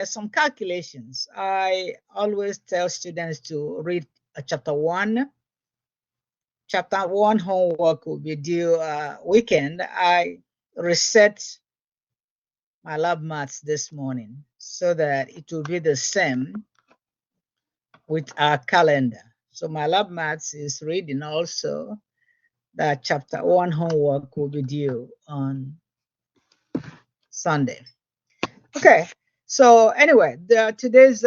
some calculations. I always tell students to read chapter 1. Chapter 1 homework will be due weekend. I reset my lab maths this morning so that it will be the same with our calendar. So my lab maths is reading also that chapter 1 homework will be due on Sunday. Okay, so anyway, today's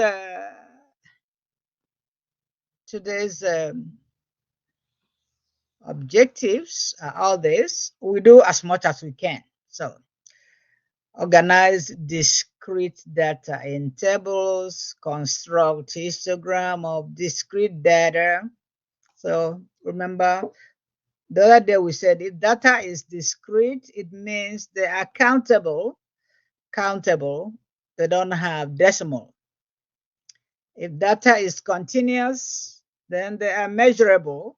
objectives are all this. We do as much as we can. So organize discrete data in tables, construct histogram of discrete data. So remember, the other day we said if data is discrete, it means they are countable. They don't have decimal. If data is continuous, then they are measurable.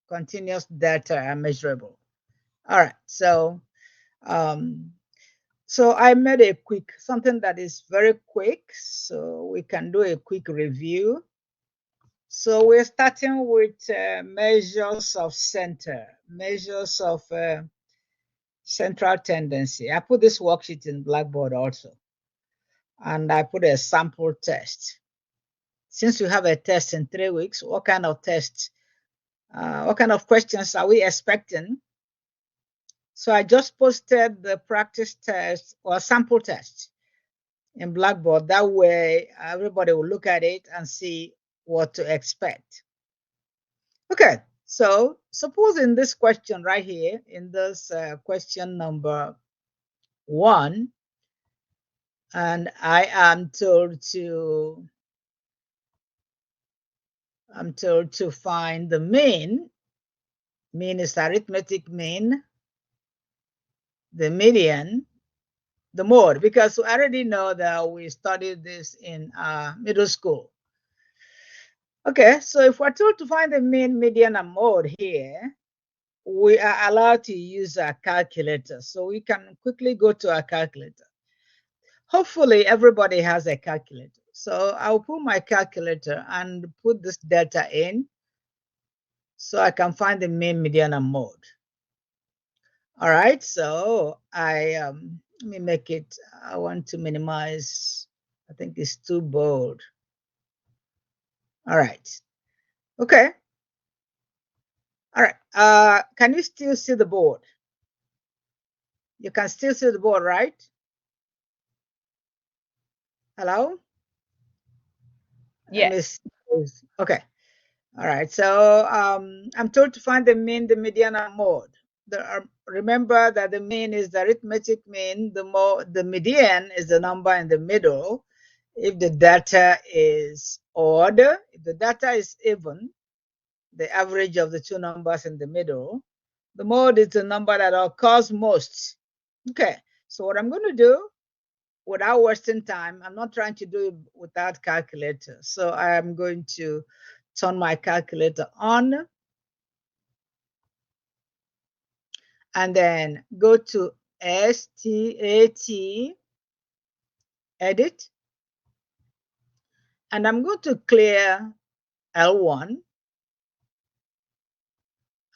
Continuous data are measurable. All right, so I made a quick, something that is very quick, so we can do a quick review. So we're starting with measures of central tendency. I put this worksheet in Blackboard also, and I put a sample test. Since we have a test in 3 weeks, what kind of tests, what kind of questions are we expecting? So I just posted the practice test or sample test in Blackboard. That way, everybody will look at it and see what to expect. Okay, so suppose in this question right here, in this question number 1, and I am told to find the mean. Mean is arithmetic mean, the median, the mode, because we already know that we studied this in middle school. Okay, so if we're told to find the mean, median, and mode here, we are allowed to use a calculator. So we can quickly go to our calculator. Hopefully everybody has a calculator. So I'll put my calculator and put this data in so I can find the mean, median, and mode. All right, so let me make it, I want to minimize, I think it's too bold. All right, okay. All right, can you still see the board? You can still see the board, right? Hello? Yes. Okay. All right, so I'm told to find the mean, the median, and mode. Remember that the mean is the arithmetic mean, the median is the number in the middle. If the data is odd, if the data is even, the average of the two numbers in the middle. The mode is the number that occurs most. Okay, so what I'm going to do, without wasting time, I'm not trying to do it without calculator. So I am going to turn my calculator on and then go to STAT, edit, and I'm going to clear L1,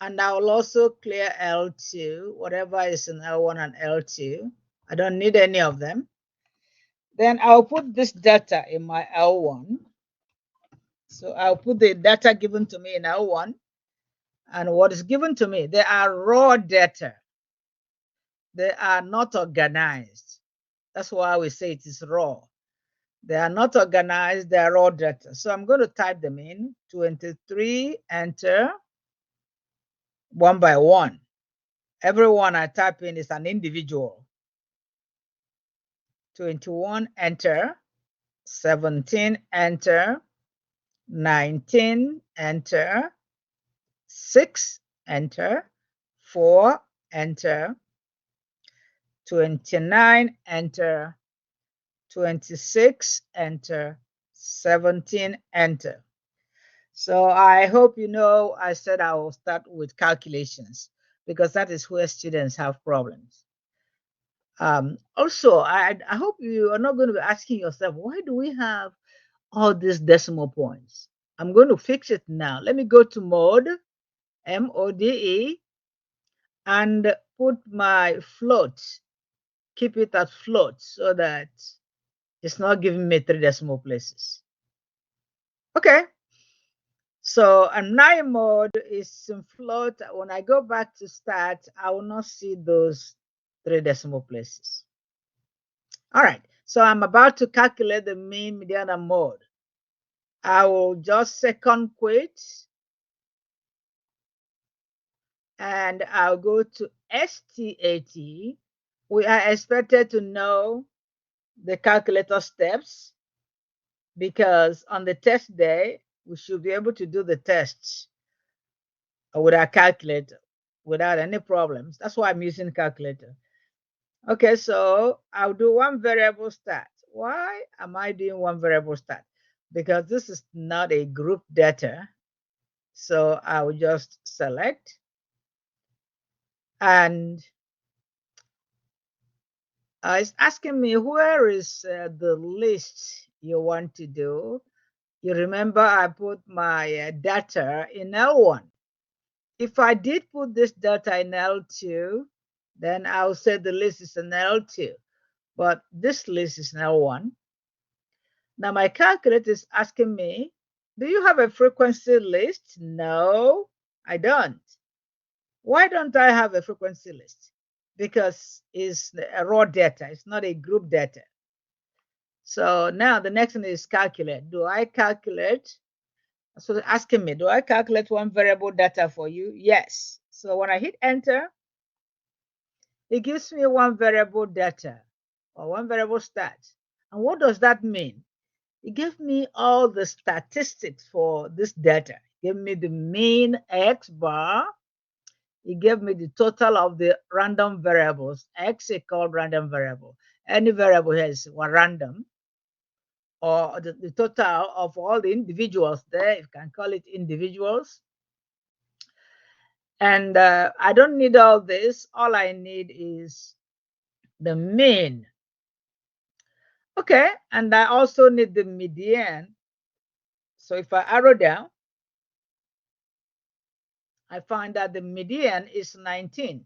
and I will also clear L2, whatever is in L1 and L2. I don't need any of them. Then I'll put this data in my L1. So I'll put the data given to me in L1. And what is given to me, they are raw data. They are not organized. That's why we say it is raw. They are not organized, they are raw data. So I'm going to type them in, 23, enter, one by one. Every one I type in is an individual. 21, enter, 17, enter, 19, enter, 6, enter, 4, enter, 29, enter, 26, enter, 17, enter. So I hope you know I said I will start with calculations because that is where students have problems. Also, I hope you are not going to be asking yourself, why do we have all these decimal points? I'm going to fix it now. Let me go to mode, MODE, and put my float, keep it at float so that it's not giving me 3 decimal places. Okay, so a nine mode is in float. When I go back to start, I will not see those 3 decimal places. All right, so I'm about to calculate the mean, median, and mode. I will just second quit, and I'll go to STAT. We are expected to know the calculator steps because on the test day, we should be able to do the tests with our calculator without any problems. That's why I'm using calculator. Okay, so I'll do one variable start. Why am I doing one variable start? Because this is not a group data. So I will just select, and it's asking me where is the list you want to do. You remember I put my data in L1. If I did put this data in L2, then I'll say the list is in L2, but this list is in L1. Now my calculator is asking me, do you have a frequency list? No, I don't. Why don't I have a frequency list? Because it's a raw data, it's not a group data. So now the next thing is calculate. Do I calculate? So it's asking me, do I calculate one variable data for you? Yes. So when I hit enter, it gives me one variable data or one variable stat. And what does that mean? It gave me all the statistics for this data. It gave me the mean X bar. It gave me the total of the random variables. X is called random variable. Any variable here is one random, or the total of all the individuals there. You can call it individuals. And I don't need all this. All I need is the mean. Okay, and I also need the median. So if I arrow down, I find that the median is 19.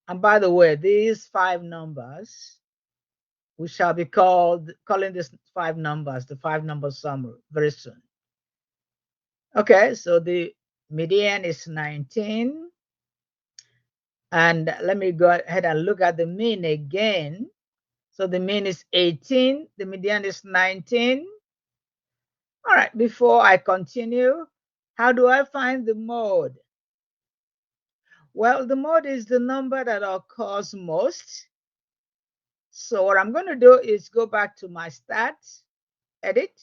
And by the way, these 5 numbers, we shall be calling these 5 numbers the 5 number sum very soon. Okay, so the median is 19. And let me go ahead and look at the mean again. So the mean is 18, the median is 19. All right, before I continue, how do I find the mode? Well, the mode is the number that occurs most. So what I'm going to do is go back to my stats, edit,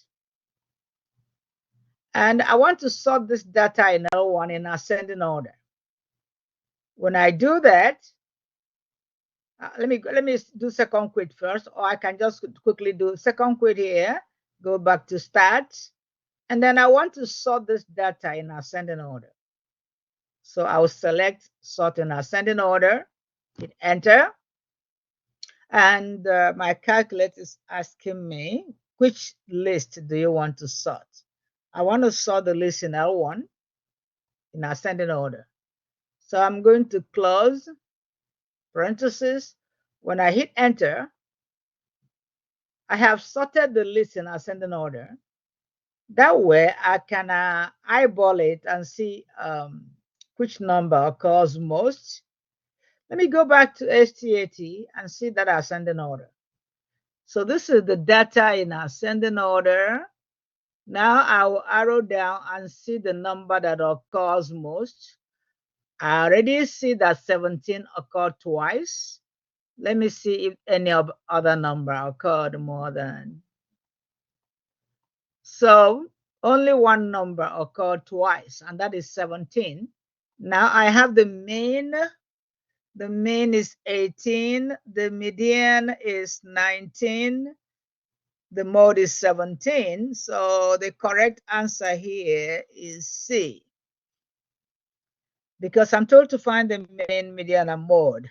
and I want to sort this data in L1 in ascending order. When I do that, let me do second quit first, or I can just quickly do second quit here, go back to stats, and then I want to sort this data in ascending order. So I will select sort in ascending order, hit enter, and my calculator is asking me, which list do you want to sort? I want to sort the list in L1 in ascending order. So I'm going to close parentheses. When I hit enter, I have sorted the list in ascending order. That way I can eyeball it and see which number occurs most. Let me go back to STAT and see that ascending order. So this is the data in ascending order. Now I will arrow down and see the number that occurs most. I already see that 17 occurred twice. Let me see if any other number occurred more than. So only one number occurred twice, and that is 17. Now I have the mean. The mean is 18. The median is 19. The mode is 17. So the correct answer here is C, because I'm told to find the mean, median, and mode.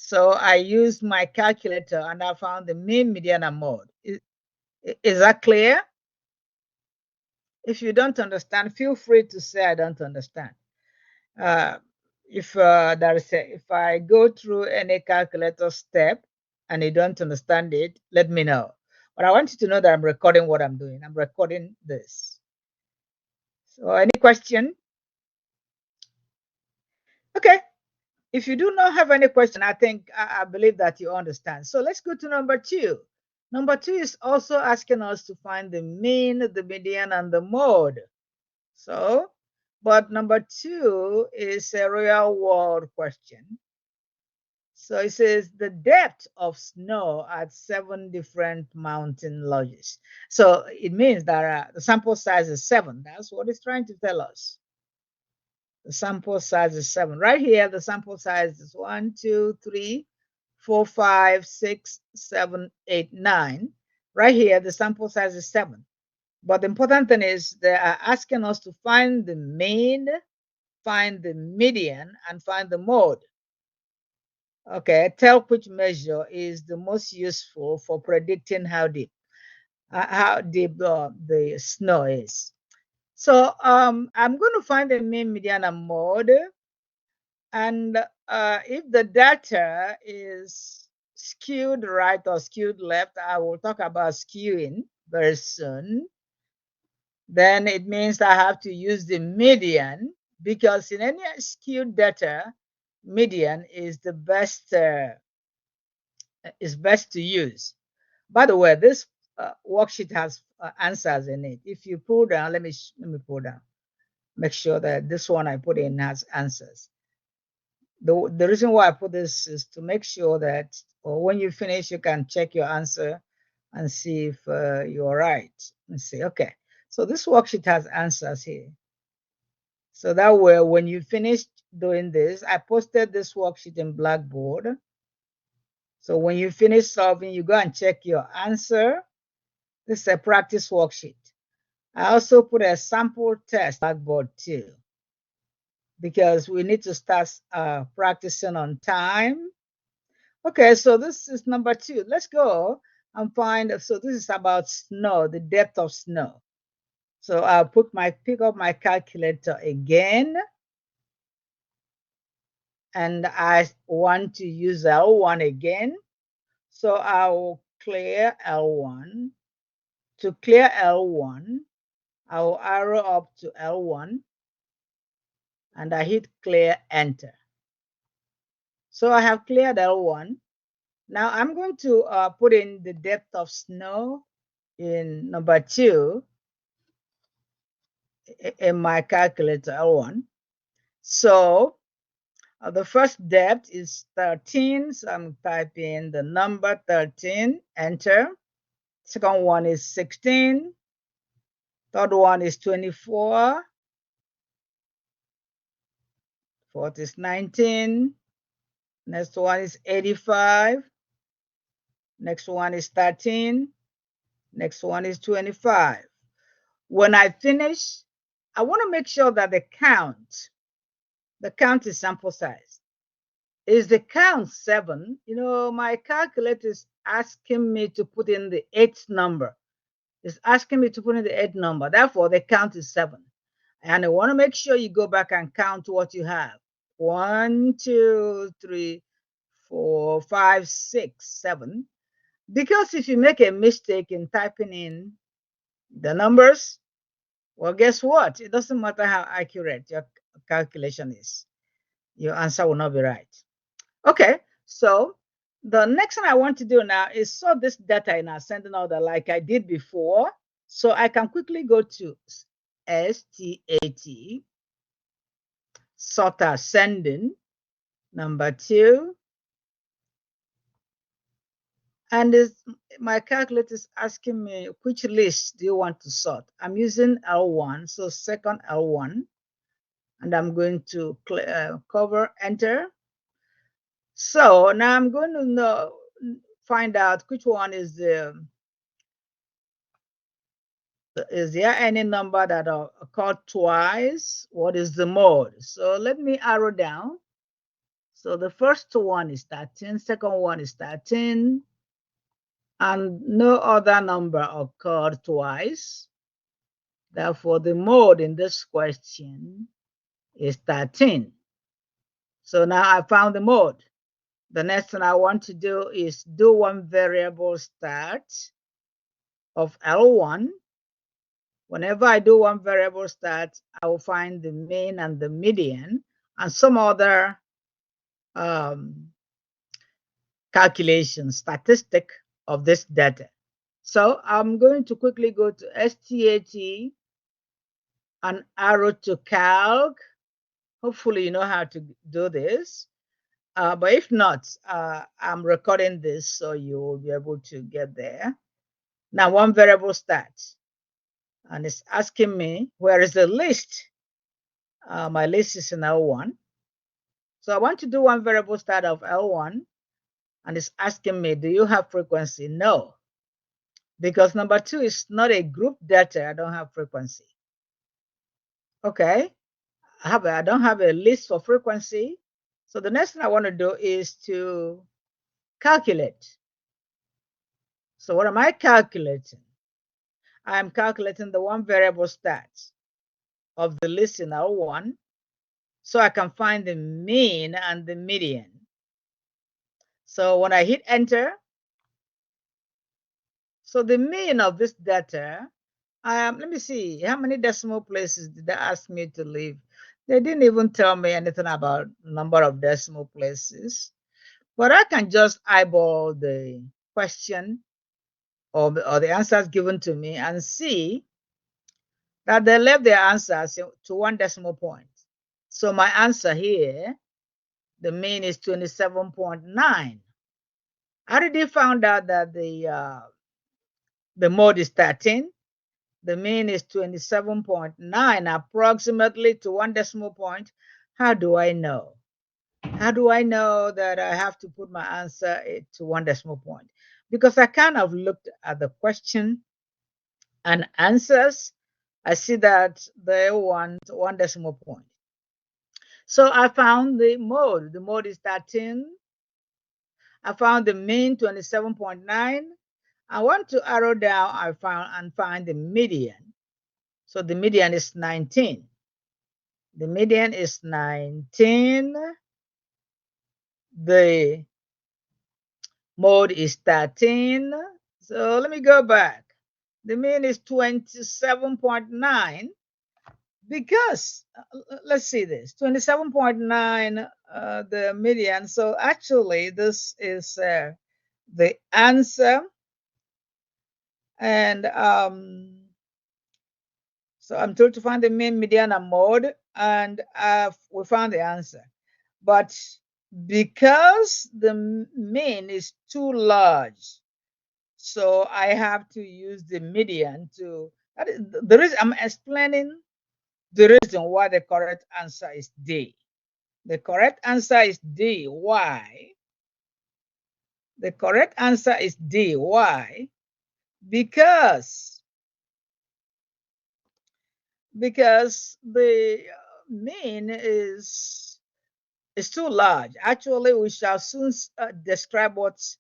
So I used my calculator and I found the mean, median, and mode. Is that clear? If you don't understand, feel free to say I don't understand. Uh, if if I go through any calculator step and you don't understand it, let me know. But I want you to know that I'm recording what I'm doing. I'm recording this. So any question? Okay. If you do not have any question, I believe that you understand. So let's go to number 2. Number 2 is also asking us to find the mean, the median, and the mode. So, but number 2 is a real world question. So it says the depth of snow at 7 different mountain lodges. So it means that the sample size is 7. That's what it's trying to tell us. The sample size is 7. Right here, the sample size is 1, 2, 3, 4, 5, 6, 7, 8, 9. Right here, the sample size is 7. But the important thing is they are asking us to find the mean, find the median, and find the mode. Okay, tell which measure is the most useful for predicting how deep the snow is. So I'm going to find the mean, median, and mode. And if the data is skewed right or skewed left, I will talk about skewing very soon. Then it means I have to use the median, because in any skewed data, median is the best to use. By the way, this worksheet has answers in it. If you pull down, let me pull down. Make sure that this one I put in has answers. The reason why I put this is to make sure that, or when you finish, you can check your answer and see if you're right. Let's see. Okay. So this worksheet has answers here. So that way, when you finish doing this, I posted this worksheet in Blackboard. So when you finish solving, you go and check your answer. This is a practice worksheet. I also put a sample test Blackboard too, because we need to start practicing on time. Okay, so this is number 2. Let's go and find, so this is about snow, the depth of snow. So I'll pick up my calculator again, and I want to use L1 again. So I'll clear L1. To clear L1, I'll arrow up to L1 and I hit clear, enter. So I have cleared L1. Now I'm going to put in the depth of snow in number 2 in my calculator L1. So the first depth is 13. So I'm typing the number 13, enter. Second one is 16. Third one is 24. Fourth is 19. Next one is 85. Next one is 13. Next one is 25. When I finish, I want to make sure that the count is sample size. Is the count 7? You know, my calculator is asking me to put in the 8th number. It's asking me to put in the 8th number. Therefore, the count is 7. And I want to make sure you go back and count what you have. 1, 2, 3, 4, 5, 6, 7. Because if you make a mistake in typing in the numbers, well, guess what? It doesn't matter how accurate your calculation is. Your answer will not be right. Okay, so the next thing I want to do now is sort this data in ascending order like I did before. So I can quickly go to STAT, sort ascending, number 2. And my calculator is asking me which list do you want to sort. I'm using L1, so second L1, and I'm going to cover, enter. So now I'm going to find out which one is there any number that are called twice? What is the mode? So let me arrow down. So the first one is 13, second one is 13, and no other number occurred twice. Therefore, the mode in this question is 13. So now I found the mode. The next thing I want to do is do one variable start of L1. Whenever I do one variable start, I will find the mean and the median and some other calculation statistic of this data. So I'm going to quickly go to STAT and arrow to calc. Hopefully you know how to do this. But if not, I'm recording this so you will be able to get there. Now one variable starts and it's asking me where is the list. My list is in L1. So I want to do one variable start of L1 and it's asking me, do you have frequency? No, because number 2 is not a group data. I don't have frequency. Okay, I don't have a list for frequency. So the next thing I want to do is to calculate. So what am I calculating? I'm calculating the one variable stats of the list in L1 so I can find the mean and the median. So when I hit enter, so the mean of this data, let me see, how many decimal places did they ask me to leave? They didn't even tell me anything about number of decimal places, but I can just eyeball the question or the answers given to me and see that they left their answers to one decimal point. So my answer here, the mean is 27.9. I already found out that the mode is 13. The mean is 27.9, approximately to one decimal point. How do I know? How do I know that I have to put my answer to one decimal point? Because I kind of looked at the question and answers. I see that they want one decimal point. So I found the mode. The mode is 13. I found the mean 27.9. I want to arrow down and find the median. So the median is 19. The median is 19. The mode is 13. So let me go back. The mean is 27.9 because, let's see this, 27.9, the median. So actually this is the answer. And so I'm told to find the mean, median, and mode, and we found the answer. But because the mean is too large, so I have to use the median to, that is the reason I'm explaining the reason why the correct answer is D. The correct answer is D. Why? The correct answer is D. Why? Because the mean is too large. Actually, we shall soon describe what's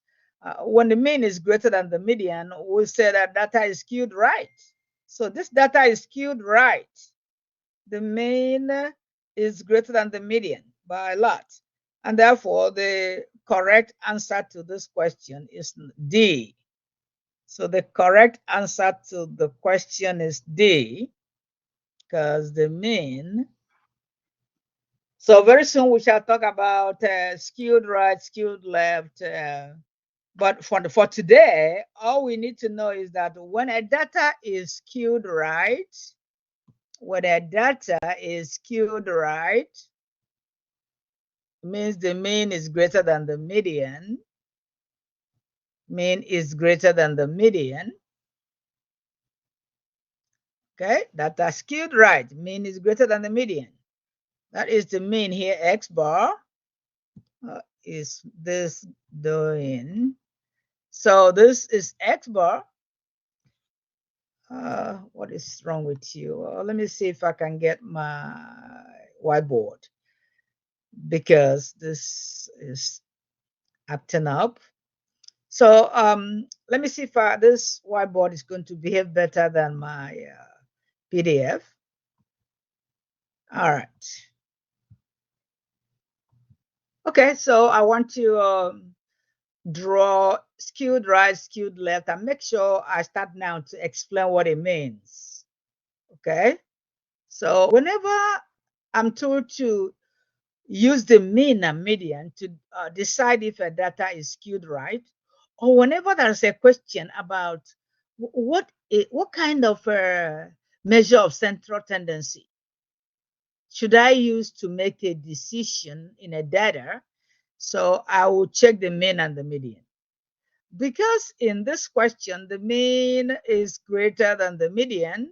when the mean is greater than the median, we'll say that data is skewed right. So this data is skewed right. The mean is greater than the median by a lot. And therefore, the correct answer to this question is D. So the correct answer to the question is D, because the mean. So very soon we shall talk about skewed right, skewed left. But for today, all we need to know is that when a data is skewed right, when a data is skewed right, means the mean is greater than the median. Mean is greater than the median. Okay, data skewed right, mean is greater than the median. That is the mean here, X bar. Is this doing? So this is X bar. What is wrong with you? Let me see if I can get my whiteboard. because this is acting up. So let me see if this whiteboard is going to behave better than my PDF. All right. Okay, so I want to draw skewed right, skewed left, and make sure I start now to explain what it means. Okay, so whenever I'm told to use the mean and median to decide if a data is skewed right, or whenever there's a question about what kind of measure of central tendency should I use to make a decision in a data, so I will check the mean and the median. Because in this question, the mean is greater than the median,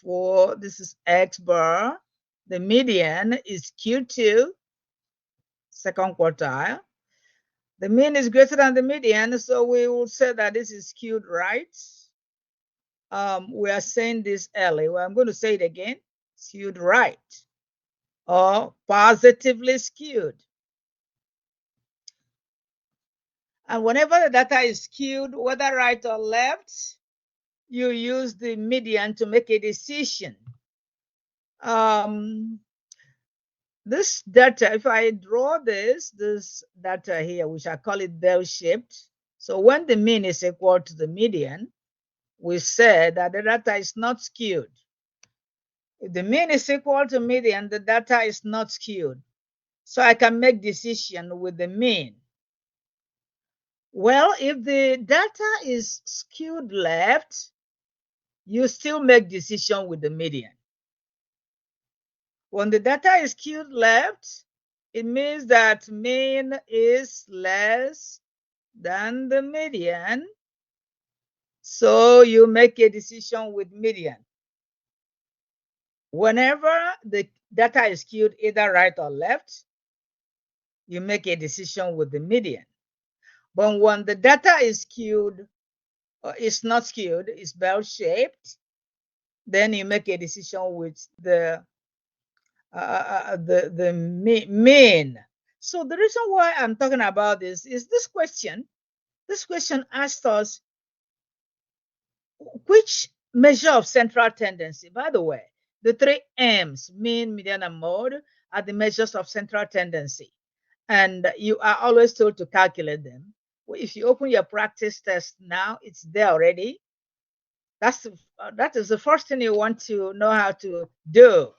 for this is X bar, the median is Q2, second quartile. The mean is greater than the median, so we will say that this is skewed right. We are saying this early. Well, I'm going to say it again, skewed right or positively skewed. And whenever the data is skewed, whether right or left, you use the median to make a decision. This data, if I draw this data here, we shall call it bell-shaped. So when the mean is equal to the median, we say that the data is not skewed. If the mean is equal to median, the data is not skewed. So I can make decision with the mean. Well, if the data is skewed left, you still make decision with the median. When the data is skewed left, it means that mean is less than the median. So you make a decision with median. Whenever the data is skewed either right or left, you make a decision with the median. But when the data is skewed, or it's not skewed, it's bell-shaped, then you make a decision with the mean. So the reason why I'm talking about this is this question. This question asked us which measure of central tendency. By the way, the three M's, mean, median, and mode, are the measures of central tendency. And you are always told to calculate them. If you open your practice test now, it's there already. That is the first thing you want to know how to do.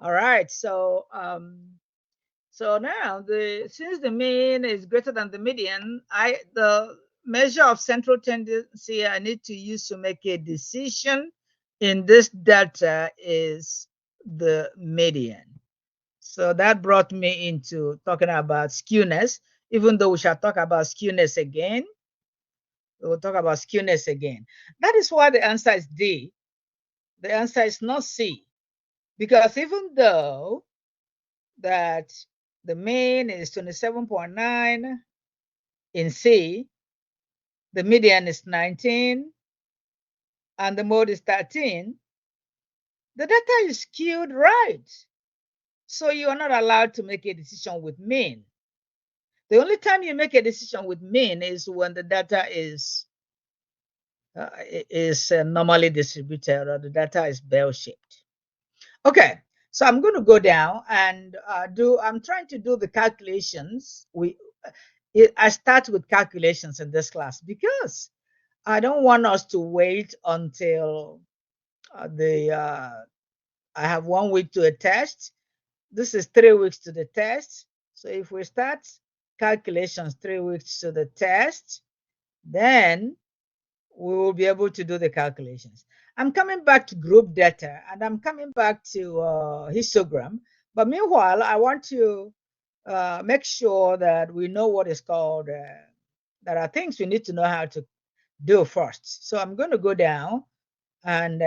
All right, so now since the mean is greater than the median, the measure of central tendency I need to use to make a decision in this data is the median. So that brought me into talking about skewness, even though we shall talk about skewness again. We will talk about skewness again. That is why the answer is D. The answer is not C. Because even though that the mean is 27.9 in C, the median is 19, and the mode is 13, the data is skewed right. So you are not allowed to make a decision with mean. The only time you make a decision with mean is when the data is normally distributed or the data is bell-shaped. Okay, so I'm going to go down and I'm trying to do the calculations. I start with calculations in this class because I don't want us to wait until I have 1 week to a test. This is 3 weeks to the test. So if we start calculations 3 weeks to the test, then we will be able to do the calculations. I'm coming back to group data and I'm coming back to histogram. But meanwhile, I want to make sure that we know what is called, there are things we need to know how to do first. So I'm going to go down and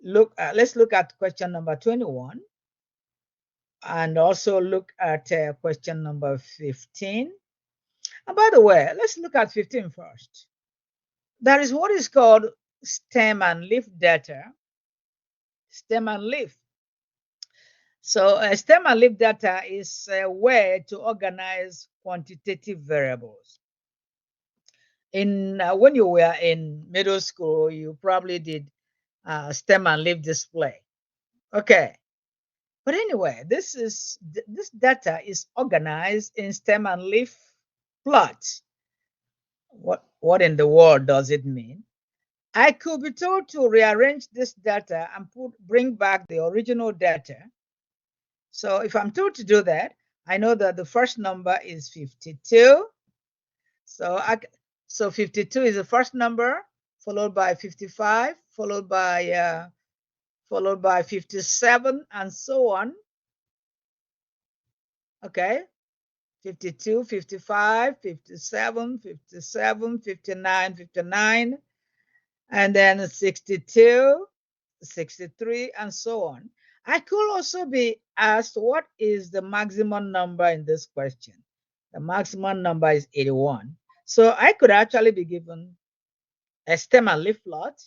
let's look at question number 21 and also look at question number 15. And by the way, let's look at 15 first. There is what is called stem and leaf data. Stem and leaf. So stem and leaf data is a way to organize quantitative variables. In when you were in middle school, you probably did stem and leaf display. Okay, but anyway, this data is organized in stem and leaf plots. What in the world does it mean? I could be told to rearrange this data and bring back the original data. So if I'm told to do that, I know that the first number is 52. So so 52 is the first number, followed by 55, followed by 57, and so on. Okay, 52, 55, 57, 57, 59, 59, and then 62, 63, and so on. I could also be asked what is the maximum number in this question. The maximum number is 81. So I could actually be given a stem and leaf plot,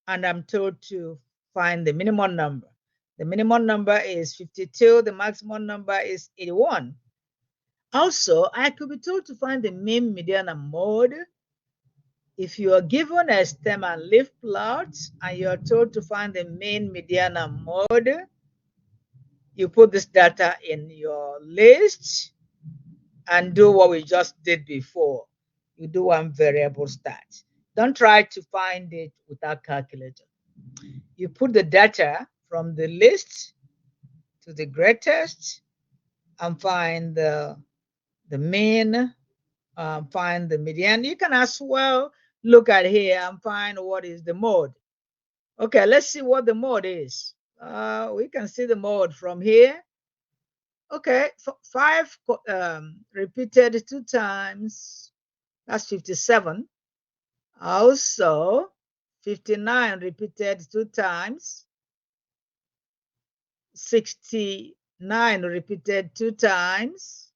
and I'm told to find the minimum number. The minimum number is 52, the maximum number is 81. Also, I could be told to find the mean, median, and mode. If you are given a stem and leaf plot and you are told to find the mean, median, and mode, you put this data in your list and do what we just did before. You do one variable stat. Don't try to find it without calculator. You put the data from the list to the greatest and find the mean, find the median. You can as well look at here and find what is the mode. Okay, let's see what the mode is. We can see the mode from here. Okay, 5 repeated 2 times, that's 57. Also, 59 repeated 2 times, 69 repeated 2 times,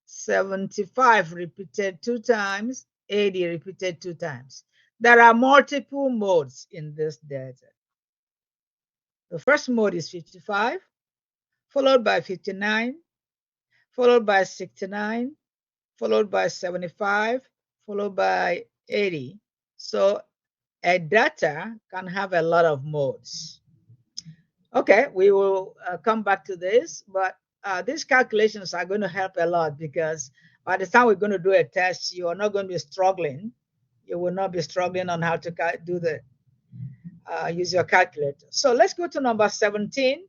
75 repeated 2 times, 80 repeated 2 times. There are multiple modes in this data. The first mode is 55, followed by 59, followed by 69, followed by 75, followed by 80. So a data can have a lot of modes. Okay, we will come back to this, but these calculations are going to help a lot because by the time we're going to do a test, you are not going to be struggling. You will not be struggling on how to do the use your calculator. So let's go to number 17.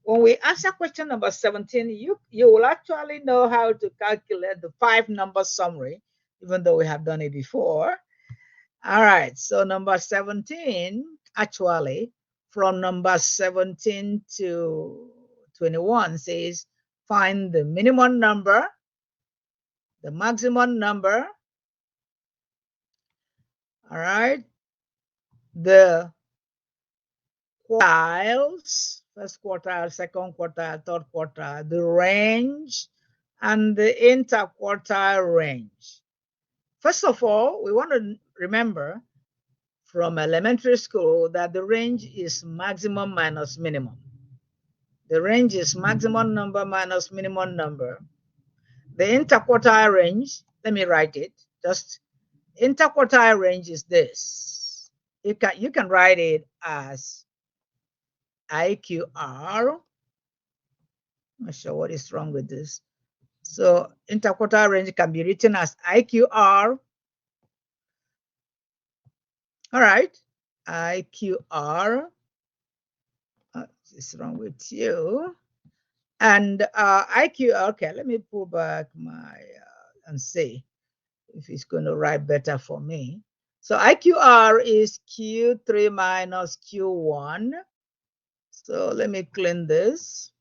When we answer question number 17, you will actually know how to calculate the 5-number summary, even though we have done it before. All right, so number 17, actually, from number 17 to 21 says, find the minimum number, the maximum number, all right, the quartiles, first quartile, second quartile, third quartile, the range, and the interquartile range. First of all, we want to remember from elementary school that the range is maximum minus minimum. The range is maximum number minus minimum number. The interquartile range, let me write it, just interquartile range is this. You can write it as IQR. I'm not sure what is wrong with this. So interquartile range can be written as IQR. All right, IQR. What is wrong with you? And IQ, okay, let me pull back my and see if it's going to write better for me. So IQR is Q3 minus Q1. So let me clean this.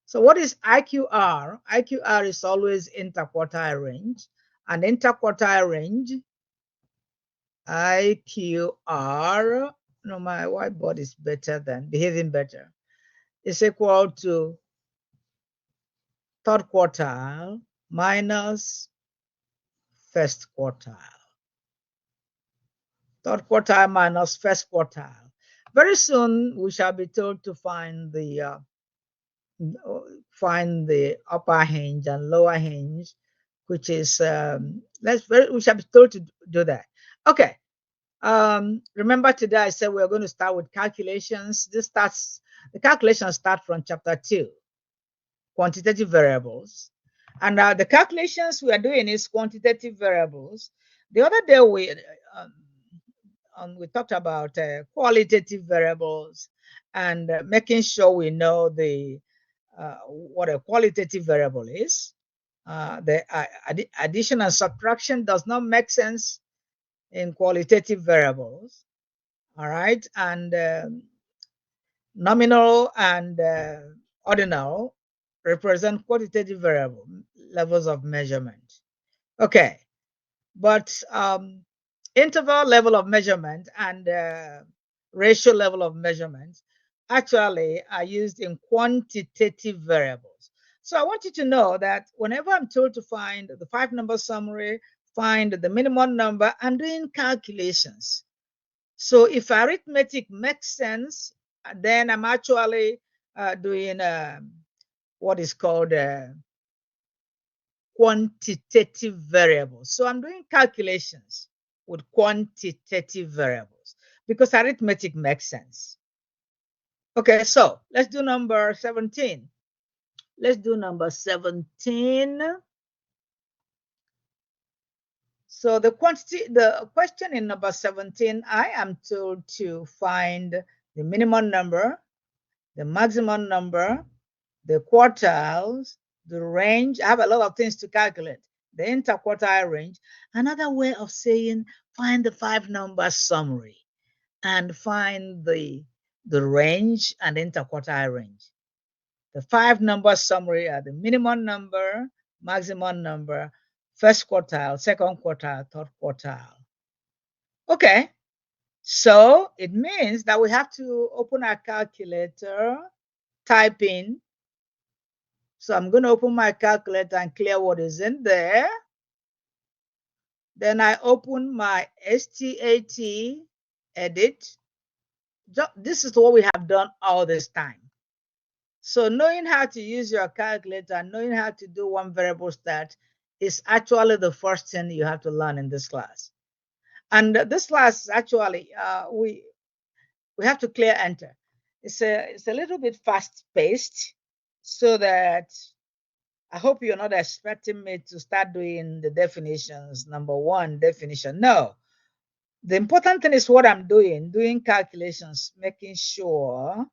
So what is IQR? IQR is always interquartile range. And interquartile range, IQR, no, my whiteboard is better than, behaving better, is equal to third quartile minus first quartile. Third quartile minus first quartile. Very soon we shall be told to find the upper hinge and lower hinge, which is we shall be told to do that. Okay. Remember today I said we're going to start with calculations. The calculations start from chapter 2, quantitative variables. And the calculations we are doing is quantitative variables. The other day we talked about qualitative variables and making sure we know what a qualitative variable is. The addition and subtraction does not make sense in qualitative variables. All right, and nominal and ordinal represent quantitative variable levels of measurement. Okay, but interval level of measurement and ratio level of measurement actually are used in quantitative variables. So I want you to know that whenever I'm told to find the 5-number summary, find the minimum number, I'm doing calculations. So if arithmetic makes sense, then I'm actually doing what is called quantitative variables. So I'm doing calculations with quantitative variables because arithmetic makes sense. Okay, so let's do number 17. Let's do number 17. So the question in number 17, I am told to find the minimum number, the maximum number, the quartiles, the range. I have a lot of things to calculate. The interquartile range. Another way of saying find the 5-number summary and find the range and interquartile range. The 5-number summary are the minimum number, maximum number, first quartile, second quartile, third quartile. Okay, so it means that we have to open our calculator, type in. So I'm going to open my calculator and clear what is in there. Then I open my STAT edit. This is what we have done all this time. So knowing how to use your calculator, knowing how to do one variable stat is actually the first thing you have to learn in this class. And this class is actually, we have to clear enter. It's a little bit fast paced so that I hope you're not expecting me to start doing the definitions, number 1 definition. No. The important thing is what I'm doing calculations, making sure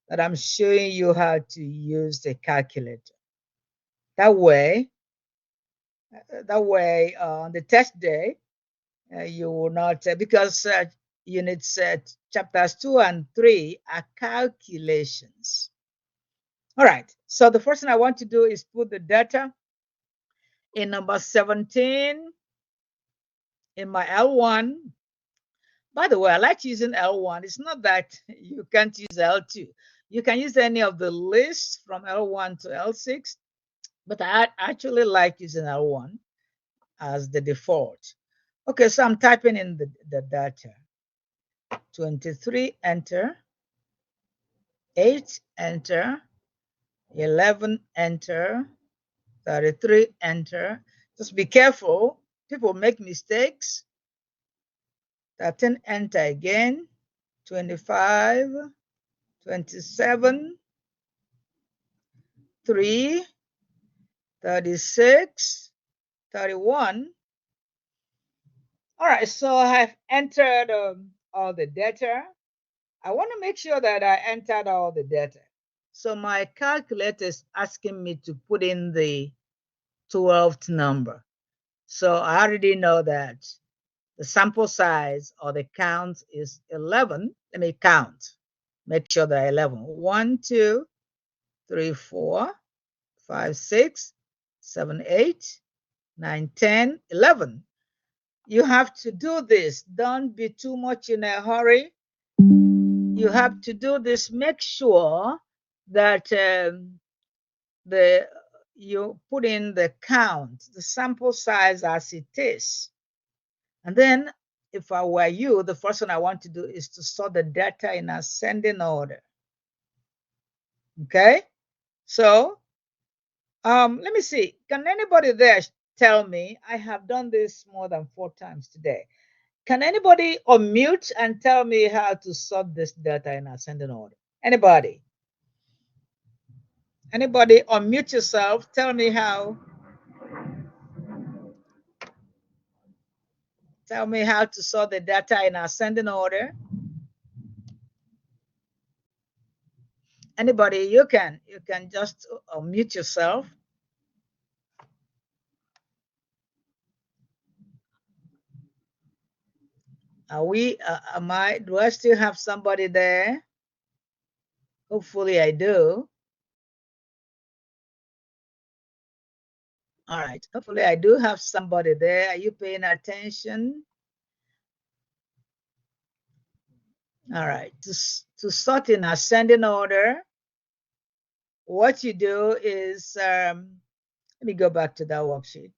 that I'm showing you how to use the calculator. That way, on the test day, you will not, because units chapters 2 and 3 are calculations. All right, so the first thing I want to do is put the data in number 17 in my L1. By the way, I like using L1. It's not that you can't use L2. You can use any of the lists from L1 to L6, but I actually like using L1 as the default. Okay, so I'm typing in the data. 23, enter. 8, enter. 11, enter. 33, enter. Just be careful. People make mistakes. 13, enter again. 25, 27, 3, 36, 31. All right, so I have entered all the data. I want to make sure that I entered all the data. So my calculator is asking me to put in the 12th number. So I already know that the sample size or the count is 11. Let me count. Make sure there are 11. 1, 2, 3, 4, 5, 6, 7, 8, 9, 10, 11. You have to do this. Don't be too much in a hurry. You have to do this. Make sure that you put in the count, the sample size as it is. And then if I were you, the first thing I want to do is to sort the data in ascending order. Okay, so let me see. Can anybody there tell me? I have done this more than 4 times today. Can anybody unmute and tell me how to sort this data in ascending order? Anybody? Anybody unmute yourself? Tell me how. Tell me how to sort the data in ascending order. Anybody, you can just unmute yourself. Are we, do I still have somebody there? Hopefully I do. All right, hopefully I do have somebody there. Are you paying attention? All right, to sort in ascending order, what you do is, let me go back to that worksheet.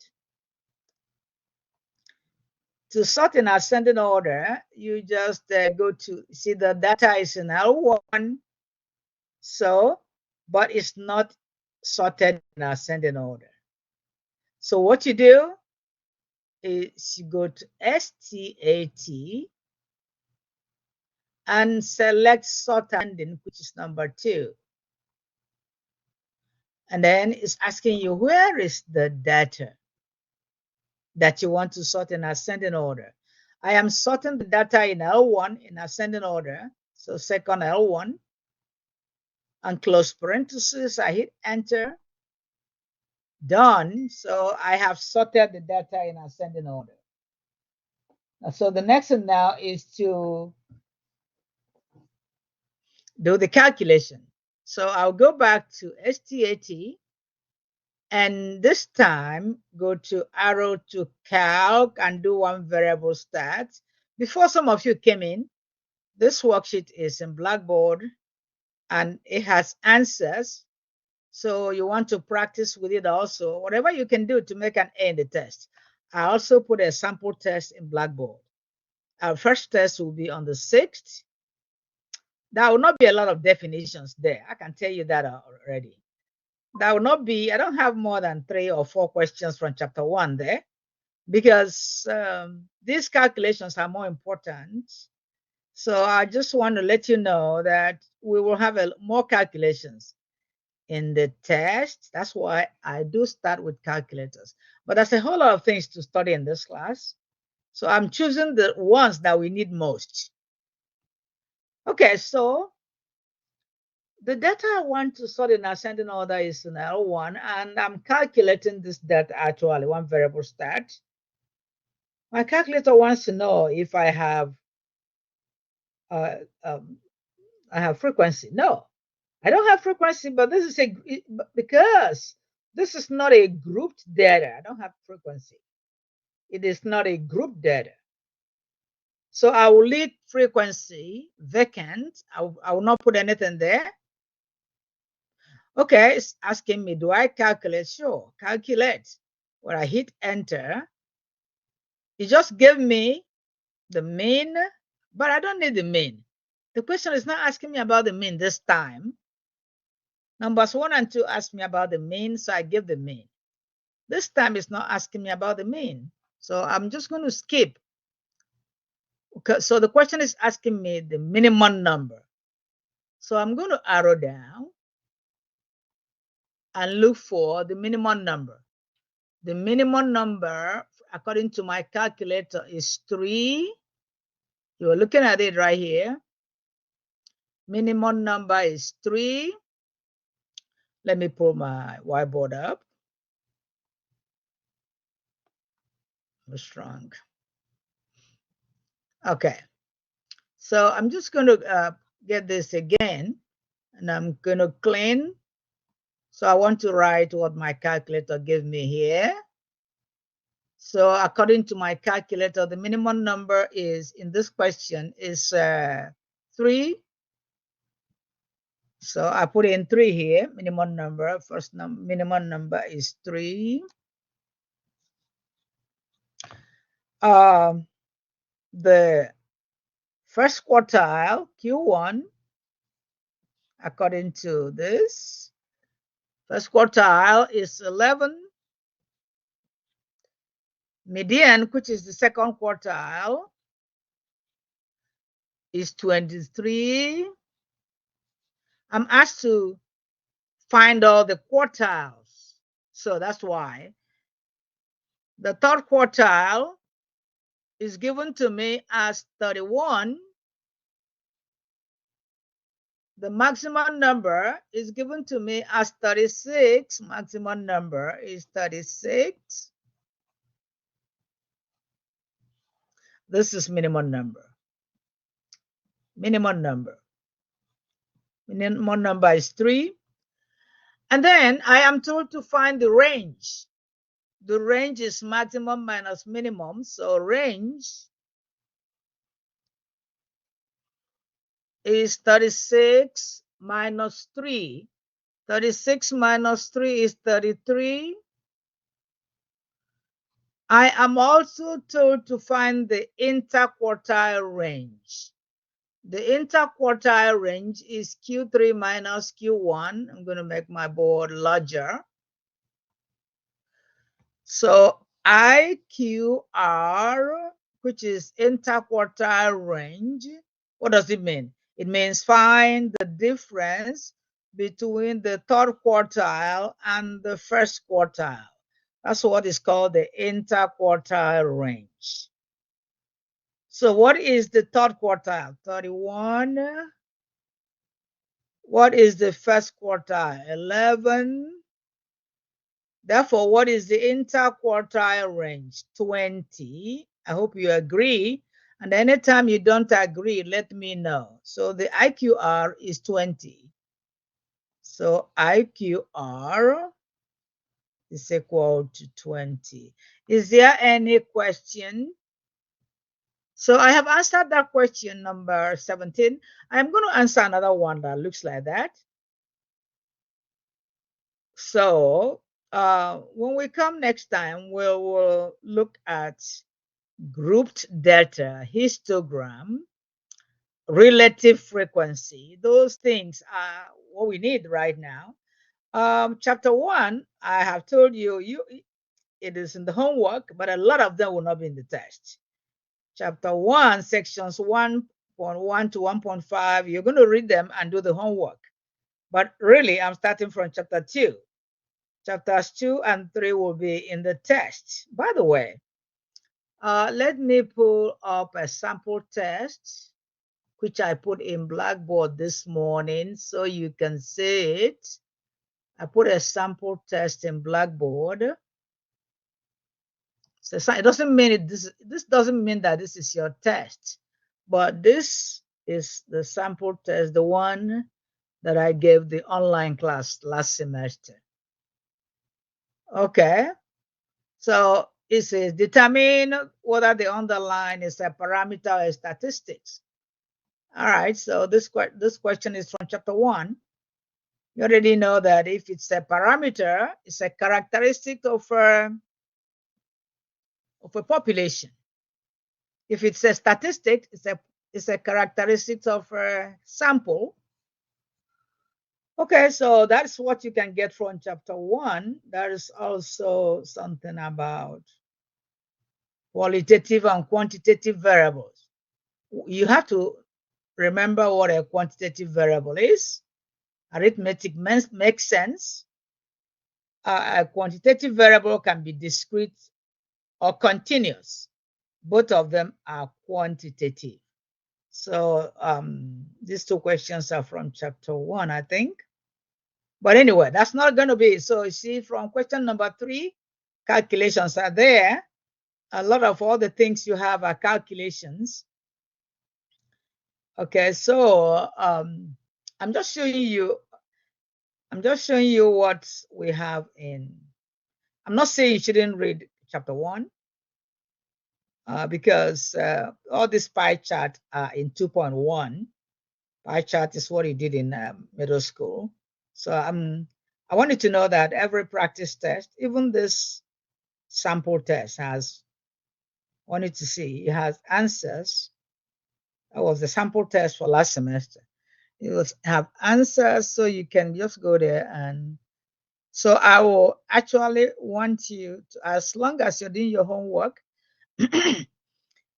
To sort in ascending order, you just go to, see the data is in L1, so, but it's not sorted in ascending order. So what you do is you go to STAT and select sort ascending, which is number 2. And then it's asking you, where is the data that you want to sort in ascending order? I am sorting the data in L1 in ascending order. So second L1 and close parentheses, I hit enter. Done. So I have sorted the data in ascending order. So the next thing now is to do the calculation. So I'll go back to STAT and this time go to arrow to calc and do one variable stats. Before some of you came in, this worksheet is in Blackboard and it has answers. So you want to practice with it also, whatever you can do to make an A in the test. I also put a sample test in Blackboard. Our first test will be on the 6th. There will not be a lot of definitions there. I can tell you that already. There will not be, I don't have more than 3 or 4 questions from chapter 1 there because these calculations are more important. So I just want to let you know that we will have more calculations in the test. That's why I do start with calculators. But there's a whole lot of things to study in this class. So I'm choosing the ones that we need most. Okay, so the data I want to sort in ascending order is in L1, and I'm calculating this data actually, one variable stat. My calculator wants to know if I have frequency. No, I don't have frequency, but this is because this is not a grouped data. I don't have frequency. It is not a group data. So I will leave frequency vacant. I will not put anything there. Okay, it's asking me, do I calculate? Sure, calculate. When I hit enter, it just gave me the mean, but I don't need the mean. The question is not asking me about the mean this time. Numbers 1 and 2 ask me about the mean, so I give the mean. This time it's not asking me about the mean. So I'm just going to skip. Okay, so the question is asking me the minimum number. So I'm going to arrow down and look for the minimum number. The minimum number, according to my calculator, is 3. You're looking at it right here. Minimum number is 3. Let me pull my whiteboard up. Strong. Okay. So I'm just going to get this again, and I'm going to clean. So I want to write what my calculator gives me here. So according to my calculator, the minimum number is in this question is 3. So I put in 3 here, minimum number. Minimum number is 3. the first quartile, Q1, according to this, first quartile is 11. Median, which is the second quartile, is 23. I'm asked to find all the quartiles. So that's why the third quartile is given to me as 31. The maximum number is given to me as 36. Maximum number is 36. This is minimum number. Minimum number. Minimum number is 3. And then I am told to find the range. The range is maximum minus minimum. So range is 36 minus 3. 36 minus 3 is 33. I am also told to find the interquartile range. The interquartile range is Q3 minus Q1. I'm going to make my board larger. So IQR, which is interquartile range, what does it mean? It means find the difference between the third quartile and the first quartile. That's what is called the interquartile range. So what is the third quartile? 31. What is the first quartile? 11. Therefore, what is the interquartile range? 20. I hope you agree. And anytime you don't agree, let me know. So the IQR is 20. So IQR is equal to 20. Is there any question? So I have answered that question number 17. I'm going to answer another one that looks like that. So when we come next time, we'll look at grouped data, histogram, relative frequency. Those things are what we need right now. Chapter 1, I have told you, it is in the homework, but a lot of them will not be in the test. Chapter 1, sections 1.1 to 1.5, you're going to read them and do the homework. But really, I'm starting from chapter 2. Chapters 2 and 3 will be in the test. By the way, let me pull up a sample test, which I put in Blackboard this morning so you can see it. I put a sample test in Blackboard. So it doesn't mean this doesn't mean that this is your test, but this is the sample test, the one that I gave the online class last semester. Okay, so it says determine whether the underline is a parameter or statistics. All right, so this question is from chapter 1. You already know that if it's a parameter, it's a characteristic of a population. If it's a statistic, it's a characteristic of a sample. Okay, so that's what you can get from chapter 1. There is also something about qualitative and quantitative variables. You have to remember what a quantitative variable is. Arithmetic makes sense. A quantitative variable can be discrete or continuous. Both of them are quantitative. So these two questions are from chapter 1, I think. But anyway, that's not going to be. So you see from question number 3, calculations are there. A lot of all the things you have are calculations. Okay, so I'm just showing you what we have in. I'm not saying you shouldn't read chapter 1 because all this pie chart are in 2.1. Pie chart is what you did in middle school. So I want you to know that every practice test, even this sample test, has want you to see it has answers. That was the sample test for last semester. It will have answers, so you can just go there. And so I will actually want you to, as long as you're doing your homework,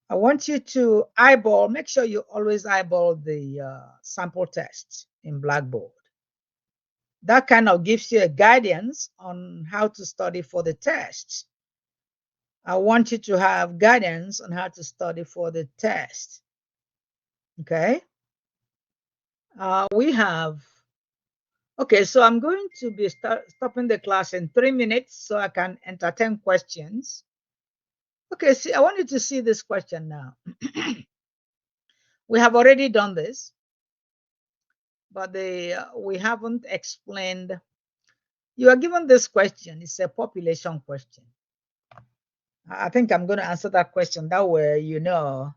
I want you to eyeball, make sure you always eyeball the sample test in Blackboard. That kind of gives you a guidance on how to study for the test. I want you to have guidance on how to study for the test. Okay? We have, okay, so I'm going to be stopping the class in 3 minutes so I can entertain questions. Okay, see, I want you to see this question now. We have already done this, but we haven't explained. You are given this question. It's a population question. I think I'm going to answer that question that way, you know.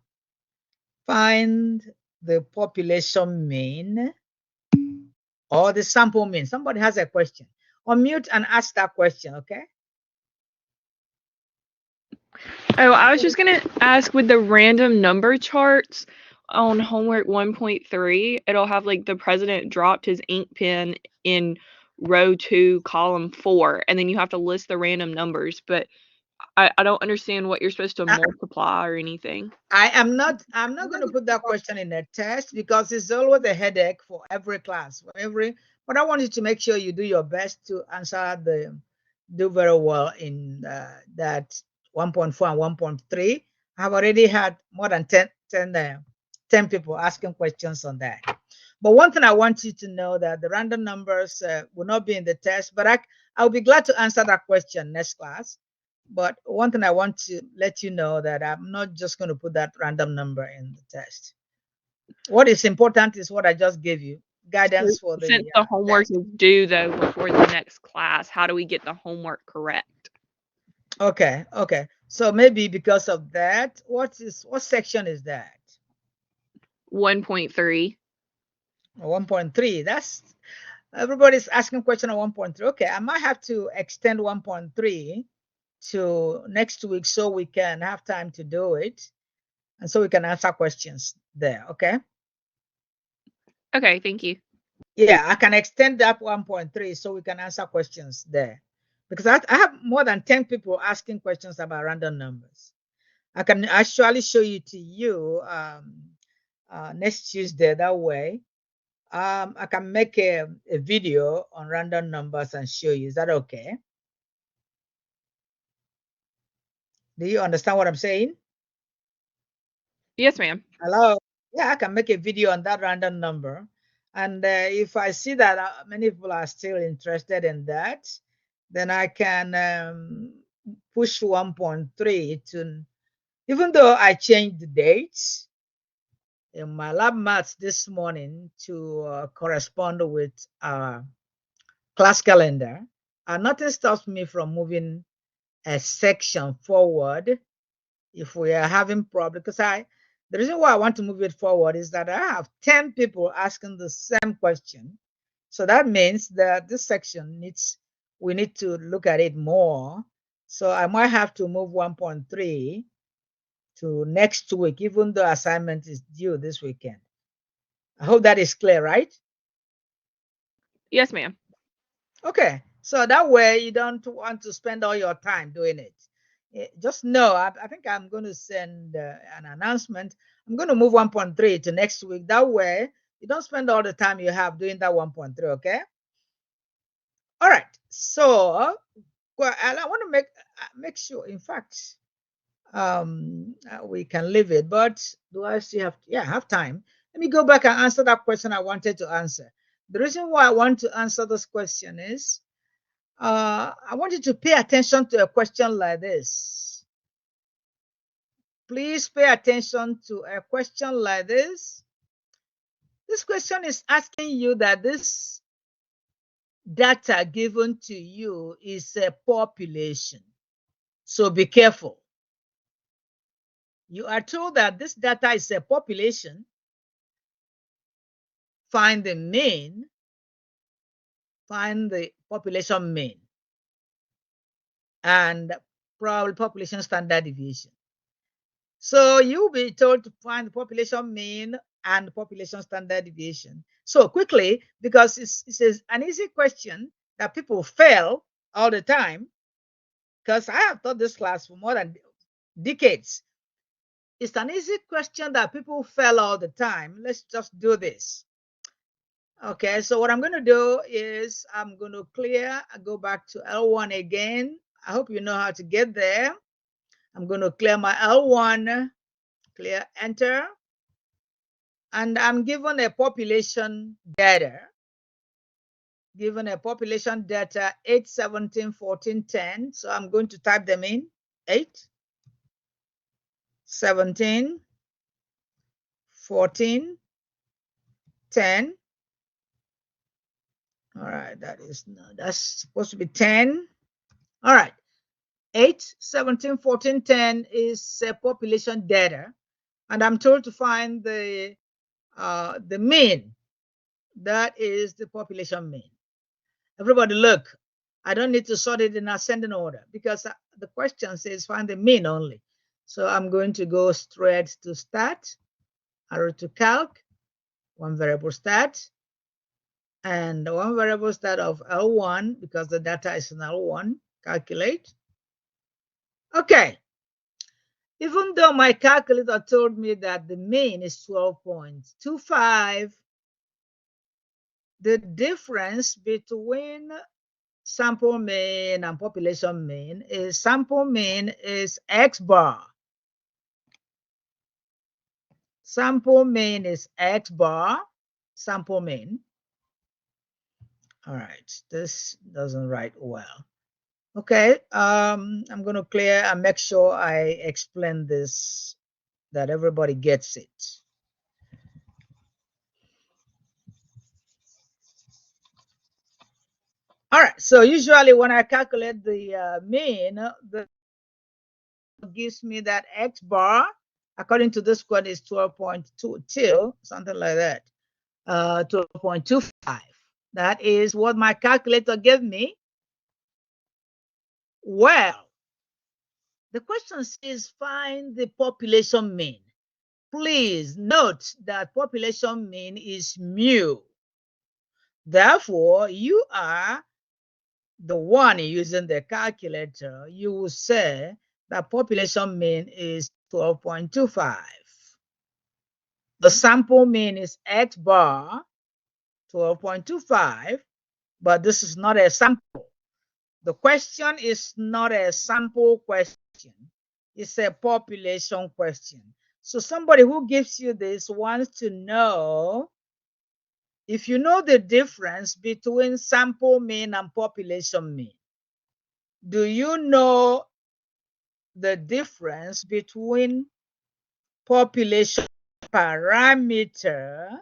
Find the population mean or the sample mean. Somebody has a question. Unmute and ask that question, okay? Oh, I was just going to ask, with the random number charts on homework 1.3, it'll have like the president dropped his ink pen in row 2, column 4, and then you have to list the random numbers, but I don't understand what you're supposed to multiply or anything. I'm not going to put that question in a test because it's always a headache for every class, but I want you to make sure you do your best to do very well in that 1.4 and 1.3. I've already had more than 10 people asking questions on that. But one thing I want you to know that the random numbers will not be in the test, but I'll be glad to answer that question next class. But one thing I want to let you know that I'm not just going to put that random number in the test. What is important is what I just gave you, guidance for the Since the homework test. is due though before the next class, how do we get the homework correct? Okay. So maybe because of that, what section is that? 1.3. 1.3. That's everybody's asking question on 1.3. Okay, I might have to extend 1.3 to next week so we can have time to do it and so we can answer questions there. Okay. Okay, thank you. Yeah, I can extend that 1.3 so we can answer questions there because I have more than 10 people asking questions about random numbers. I can actually show you to you next Tuesday. That way, I can make a video on random numbers and show you. Is that okay? Do you understand what I'm saying? Yes, ma'am. Hello? Yeah, I can make a video on that random number. And if I see that many people are still interested in that, then I can push 1.3 to, even though I changed the dates in my lab maths this morning to correspond with our class calendar, nothing stops me from moving a section forward if we are having problems. Because the reason why I want to move it forward is that I have 10 people asking the same question. So that means that this section we need to look at it more. So I might have to move 1.3 to next week, even though assignment is due this weekend. I hope that is clear, right? Yes, ma'am. Okay, so that way you don't want to spend all your time doing it. Just know, I think I'm going to send an announcement. I'm going to move 1.3 to next week. That way you don't spend all the time you have doing that 1.3, okay? All right, so well, I want to make sure, in fact, we can leave it, but do I still have, yeah, have time? Let me go back and answer that question I wanted to answer. The reason why I want to answer this question is I want you to pay attention to a question like this. Please pay attention to a question like this. This question is asking you that this data given to you is a population. So be careful. You are told that this data is a population. Find the mean, find the population mean, and probably population standard deviation. So you'll be told to find the population mean and population standard deviation. So quickly, because it's an easy question that people fail all the time, because I have taught this class for more than decades. It's an easy question that people fail all the time. Let's just do this. Okay, so what I'm going to do is I'm going to go back to L1 again. I hope you know how to get there. I'm going to clear my L1, clear, enter. And I'm given a population data. Given a population data 8, 17, 14, 10. So I'm going to type them in. 8, 17, 14, 10. All right, that's supposed to be 10. All right, 8, 17, 14, 10 is population data. And I'm told to find the mean. That is the population mean. Everybody look, I don't need to sort it in ascending order because the question says find the mean only. So I'm going to go straight to stat, arrow to calc, one variable stat, and one variable stat of L1 because the data is in L1, calculate. Okay, even though my calculator told me that the mean is 12.25, the difference between sample mean and population mean is sample mean is X bar. Sample mean is X bar, sample mean. All right, this doesn't write well. Okay, I'm going to clear and make sure I explain this, that everybody gets it. All right, so usually when I calculate the mean, the gives me that X bar, according to this one, is 12.2, something like that, 12.25. That is what my calculator gave me. Well, the question says find the population mean. Please note that population mean is mu. Therefore, you are the one using the calculator. You will say that population mean is 12.25. The sample mean is X bar, 12.25, but this is not a sample. The question is not a sample question. It's a population question. So somebody who gives you this wants to know if you know the difference between sample mean and population mean. Do you know the difference between population parameter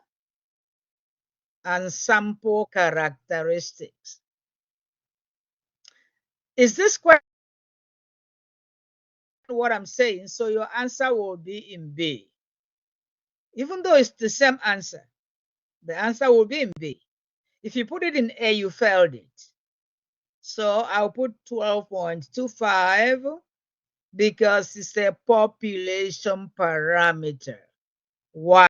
and sample characteristics? Is this question what I'm saying? So your answer will be in B. Even though it's the same answer, the answer will be in B. If you put it in A, you failed it. So I'll put 12.25 because it's a population parameter. Why?